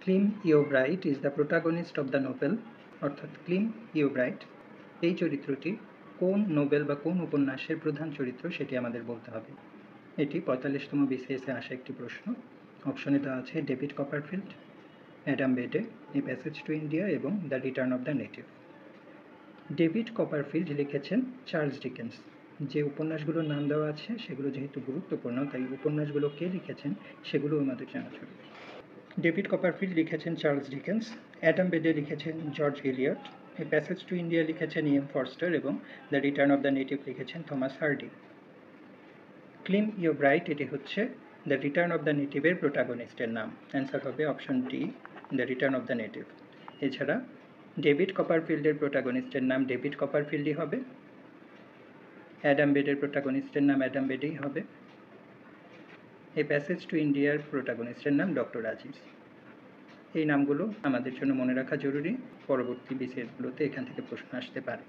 Claim Yeobright is the protagonist of the novel, অর্থাৎ Clym Yeobright এই চরিত্রটি কোন নোবেল বা কোন উপন্যাসের প্রধান চরিত্র সেটি আমাদের বলতে হবে। এটি 45তম বিসিএসে আসা একটি প্রশ্ন। অপশনে দেওয়া আছে ডেভিড কপারফিল্ড, অ্যাডাম বেডে, এ প্যাসেজ টু ইন্ডিয়া এবং The Return of the native. David Copperfield লিখেছেন চার্লস ডিকেন্স। যে উপন্যাসগুলোর নাম দেওয়া আছে সেগুলো যেহেতু গুরুত্বপূর্ণ, তাই উপন্যাসগুলো কে লিখেছেন সেগুলো আমাদের জানা জরুরি। ডেভিড কপারফিল্ড লিখেছেন চার্লস ডিকেন্স, অ্যাডাম বেডে লিখেছেন George Eliot, A Passage to India লিখেছেন ইএম ফরস্টার এবং The Return of the Native লিখেছেন থমাস হার্ডি। ক্লিম ইওব্রাইট এটি হচ্ছে দ্য রিটার্ন অফ দ্য নেটিভের প্রোটাগনিস্টের নাম। অ্যান্সার হবে option D, The Return of the Native. এছাড়া ডেভিড কপারফিল্ডের প্রোটাগনিস্টের নাম ডেভিড কপারফিল্ডই হবে, অ্যাডাম বেডের প্রোটাগনিস্টের নাম অ্যাডাম বেডেই হবে, এই প্যাসেজ টু ইন্ডিয়ার প্রোটাগনিস্টের নাম ডক্টর আজিজ। এই নামগুলো আমাদের জন্য মনে রাখা জরুরি, পরবর্তী বিসিএসগুলোতে এখান থেকে প্রশ্ন আসতে পারে।